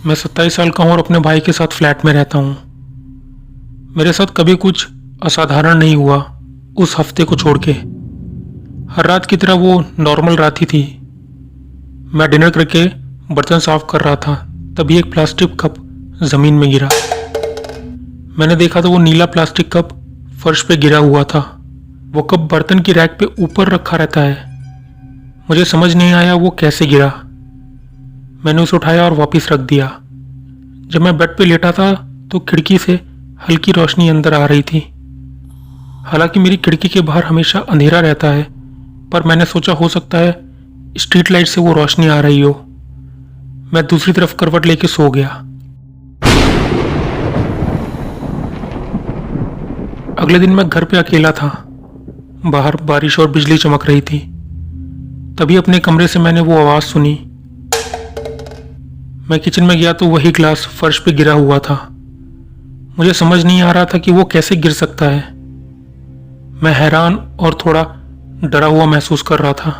मैं 27 साल का हूँ और अपने भाई के साथ फ्लैट में रहता हूँ। मेरे साथ कभी कुछ असाधारण नहीं हुआ उस हफ्ते को छोड़ के। हर रात की तरह वो नॉर्मल रात ही थी। मैं डिनर करके बर्तन साफ कर रहा था, तभी एक प्लास्टिक कप जमीन में गिरा। मैंने देखा तो वो नीला प्लास्टिक कप फर्श पे गिरा हुआ था। वो कप बर्तन की रैक पे ऊपर रखा रहता है। मुझे समझ नहीं आया वो कैसे गिरा। मैंने उसे उठाया और वापस रख दिया। जब मैं बेड पे लेटा था तो खिड़की से हल्की रोशनी अंदर आ रही थी। हालांकि मेरी खिड़की के बाहर हमेशा अंधेरा रहता है, पर मैंने सोचा हो सकता है स्ट्रीट लाइट से वो रोशनी आ रही हो। मैं दूसरी तरफ करवट लेके सो गया। अगले दिन मैं घर पे अकेला था। बाहर बारिश और बिजली चमक रही थी। तभी अपने कमरे से मैंने वो आवाज सुनी। मैं किचन में गया तो वही ग्लास फर्श पे गिरा हुआ था। मुझे समझ नहीं आ रहा था कि वो कैसे गिर सकता है। मैं हैरान और थोड़ा डरा हुआ महसूस कर रहा था।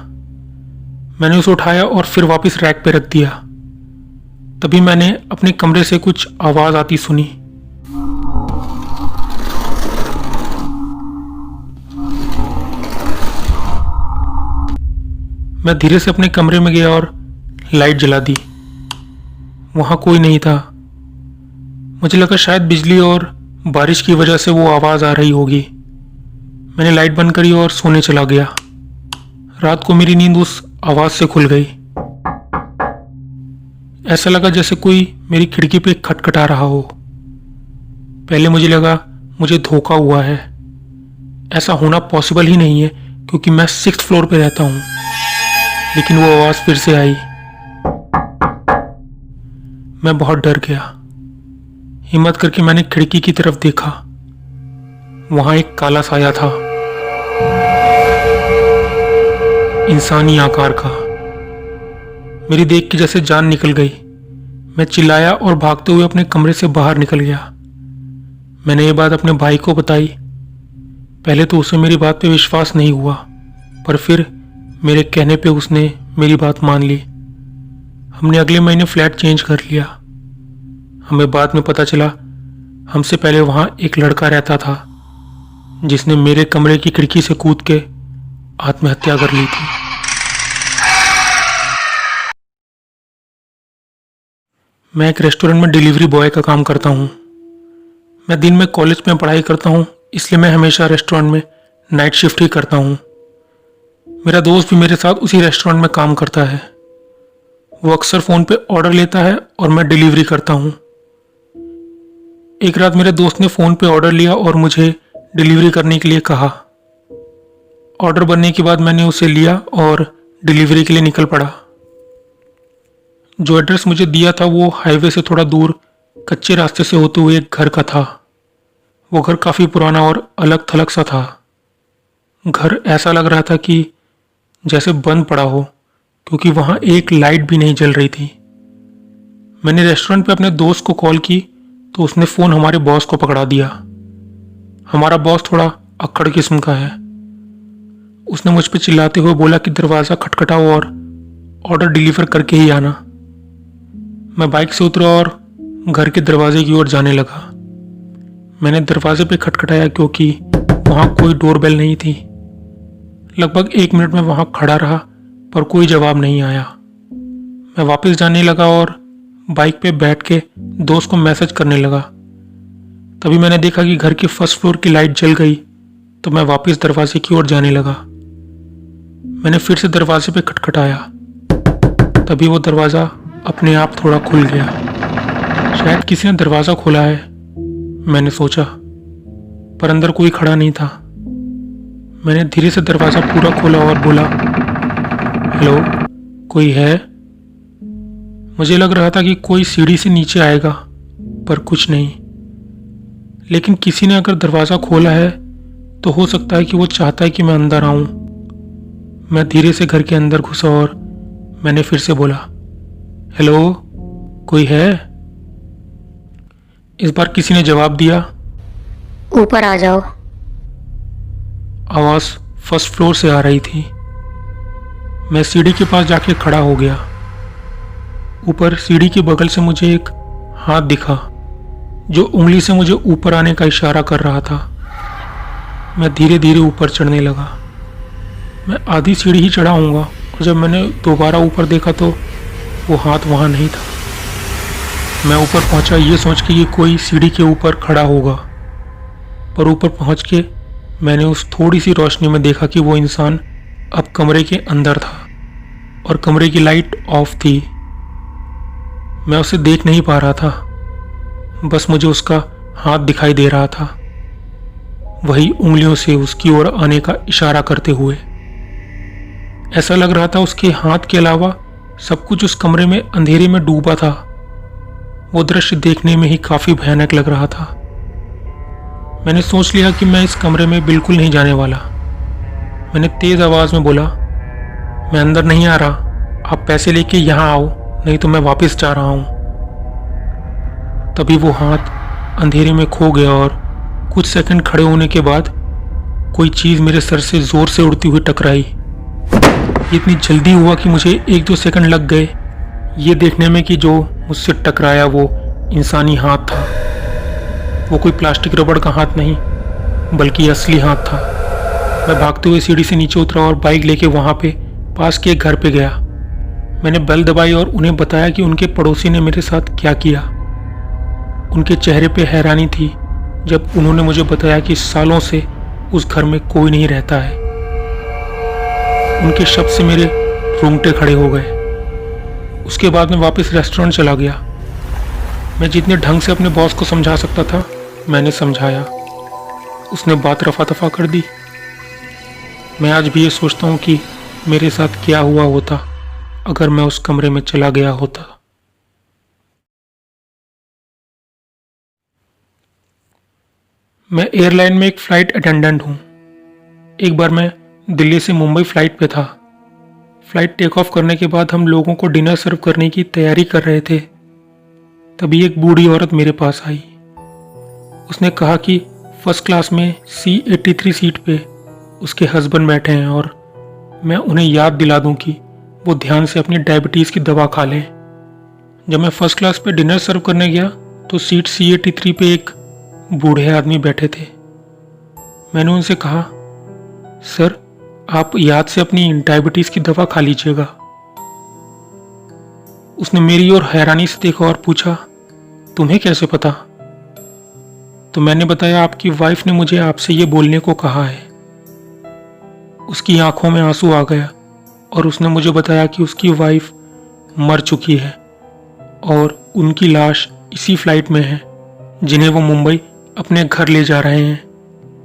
मैंने उसे उठाया और फिर वापस रैक पे रख दिया। तभी मैंने अपने कमरे से कुछ आवाज आती सुनी। मैं धीरे से अपने कमरे में गया और लाइट जला दी। वहां कोई नहीं था। मुझे लगा शायद बिजली और बारिश की वजह से वो आवाज आ रही होगी। मैंने लाइट बंद करी और सोने चला गया। रात को मेरी नींद उस आवाज से खुल गई। ऐसा लगा जैसे कोई मेरी खिड़की पे खटखटा रहा हो। पहले मुझे लगा मुझे धोखा हुआ है। ऐसा होना पॉसिबल ही नहीं है क्योंकि मैं 6th फ्लोर पे रहता हूं। लेकिन वो आवाज फिर से आई। मैं बहुत डर गया। हिम्मत करके मैंने खिड़की की तरफ देखा। वहां एक काला साया था, इंसानी आकार का। मेरी देख के जैसे जान निकल गई। मैं चिल्लाया और भागते हुए अपने कमरे से बाहर निकल गया। मैंने ये बात अपने भाई को बताई। पहले तो उसे मेरी बात पे विश्वास नहीं हुआ, पर फिर मेरे कहने पे उसने मेरी बात मान ली। हमने अगले महीने फ्लैट चेंज कर लिया। हमें बाद में पता चला हमसे पहले वहां एक लड़का रहता था जिसने मेरे कमरे की खिड़की से कूद के आत्महत्या कर ली थी। मैं एक रेस्टोरेंट में डिलीवरी बॉय का काम करता हूँ। मैं दिन में कॉलेज में पढ़ाई करता हूँ, इसलिए मैं हमेशा रेस्टोरेंट में नाइट शिफ्ट ही करता हूँ। मेरा दोस्त भी मेरे साथ उसी रेस्टोरेंट में काम करता है। वो अक्सर फ़ोन पे ऑर्डर लेता है और मैं डिलीवरी करता हूँ। एक रात मेरे दोस्त ने फ़ोन पे ऑर्डर लिया और मुझे डिलीवरी करने के लिए कहा। ऑर्डर बनने के बाद मैंने उसे लिया और डिलीवरी के लिए निकल पड़ा। जो एड्रेस मुझे दिया था वो हाईवे से थोड़ा दूर कच्चे रास्ते से होते हुए एक घर का था। वो घर काफ़ी पुराना और अलग थलग सा था। घर ऐसा लग रहा था कि जैसे बंद पड़ा हो, क्योंकि वहां एक लाइट भी नहीं जल रही थी। मैंने रेस्टोरेंट पे अपने दोस्त को कॉल की तो उसने फ़ोन हमारे बॉस को पकड़ा दिया। हमारा बॉस थोड़ा अक्खड़ किस्म का है। उसने मुझ पे चिल्लाते हुए बोला कि दरवाज़ा खटखटाओ और ऑर्डर डिलीवर करके ही आना। मैं बाइक से उतरा और घर के दरवाजे की ओर जाने लगा। मैंने दरवाजे पे खटखटाया क्योंकि वहां कोई डोरबेल नहीं थी। लगभग 1 मिनट में वहां खड़ा रहा पर कोई जवाब नहीं आया। मैं वापस जाने लगा और बाइक पे बैठ के दोस्त को मैसेज करने लगा। तभी मैंने देखा कि घर की 1st फ्लोर की लाइट जल गई, तो मैं वापस दरवाजे की ओर जाने लगा। मैंने फिर से दरवाजे पे खटखटाया। तभी वो दरवाज़ा अपने आप थोड़ा खुल गया। शायद किसी ने दरवाज़ा खोला है, मैंने सोचा, पर अंदर कोई खड़ा नहीं था। मैंने धीरे से दरवाज़ा पूरा खोला और बोला, हेलो, कोई है? मुझे लग रहा था कि कोई सीढ़ी से नीचे आएगा, पर कुछ नहीं। लेकिन किसी ने अगर दरवाज़ा खोला है तो हो सकता है कि वो चाहता है कि मैं अंदर आऊं। मैं धीरे से घर के अंदर घुसा और मैंने फिर से बोला, हेलो, कोई है? इस बार किसी ने जवाब दिया, ऊपर आ जाओ। आवाज़ 1st फ्लोर से आ रही थी। मैं सीढ़ी के पास जाके खड़ा हो गया। ऊपर सीढ़ी के बगल से मुझे एक हाथ दिखा जो उंगली से मुझे ऊपर आने का इशारा कर रहा था। मैं धीरे धीरे ऊपर चढ़ने लगा। मैं आधी सीढ़ी ही चढ़ा हूँगा और जब मैंने दोबारा ऊपर देखा तो वो हाथ वहाँ नहीं था। मैं ऊपर पहुँचा ये सोच के कि कोई सीढ़ी के ऊपर खड़ा होगा, पर ऊपर पहुँच के मैंने उस थोड़ी सी रोशनी में देखा कि वो इंसान अब कमरे के अंदर था और कमरे की लाइट ऑफ थी। मैं उसे देख नहीं पा रहा था, बस मुझे उसका हाथ दिखाई दे रहा था, वही उंगलियों से उसकी ओर आने का इशारा करते हुए। ऐसा लग रहा था उसके हाथ के अलावा सब कुछ उस कमरे में अंधेरे में डूबा था। वो दृश्य देखने में ही काफी भयानक लग रहा था। मैंने सोच लिया कि मैं इस कमरे में बिल्कुल नहीं जाने वाला। मैंने तेज आवाज में बोला, मैं अंदर नहीं आ रहा, आप पैसे लेके यहाँ आओ, नहीं तो मैं वापस जा रहा हूं। तभी वो हाथ अंधेरे में खो गया और कुछ सेकंड खड़े होने के बाद कोई चीज मेरे सर से जोर से उड़ती हुई टकराई। ये इतनी जल्दी हुआ कि मुझे 1-2 सेकंड लग गए ये देखने में कि जो मुझसे टकराया वो इंसानी हाथ था। वो कोई प्लास्टिक रबड़ का हाथ नहीं बल्कि असली हाथ था। मैं भागते हुए सीढ़ी से नीचे उतरा और बाइक लेके वहाँ पे पास के एक घर पे गया। मैंने बेल दबाई और उन्हें बताया कि उनके पड़ोसी ने मेरे साथ क्या किया। उनके चेहरे पे हैरानी थी जब उन्होंने मुझे बताया कि सालों से उस घर में कोई नहीं रहता है। उनके शब्द से मेरे रोंगटे खड़े हो गए। उसके बाद मैं वापस रेस्टोरेंट चला गया। मैं जितने ढंग से अपने बॉस को समझा सकता था मैंने समझाया। उसने बात रफा दफा कर दी। मैं आज भी ये सोचता हूँ कि मेरे साथ क्या हुआ होता अगर मैं उस कमरे में चला गया होता। मैं एयरलाइन में एक फ़्लाइट अटेंडेंट हूँ। एक बार मैं दिल्ली से मुंबई फ़्लाइट पे था। फ़्लाइट टेक ऑफ करने के बाद हम लोगों को डिनर सर्व करने की तैयारी कर रहे थे। तभी एक बूढ़ी औरत मेरे पास आई। उसने कहा कि फर्स्ट क्लास में C83 सीट पे उसके हस्बैंड बैठे हैं और मैं उन्हें याद दिला दूं कि वो ध्यान से अपनी डायबिटीज़ की दवा खा लें। जब मैं फर्स्ट क्लास पे डिनर सर्व करने गया तो सीट C83 पे एक बूढ़े आदमी बैठे थे। मैंने उनसे कहा, सर आप याद से अपनी डायबिटीज़ की दवा खा लीजिएगा। उसने मेरी ओर हैरानी से देखा और पूछा, तुम्हें कैसे पता? तो मैंने बताया, आपकी वाइफ ने मुझे आपसे ये बोलने को कहा है। उसकी आंखों में आंसू आ गया और उसने मुझे बताया कि उसकी वाइफ मर चुकी है और उनकी लाश इसी फ्लाइट में है जिन्हें वो मुंबई अपने घर ले जा रहे हैं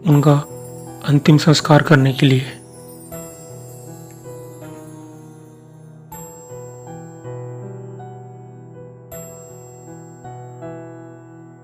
उनका अंतिम संस्कार करने के लिए।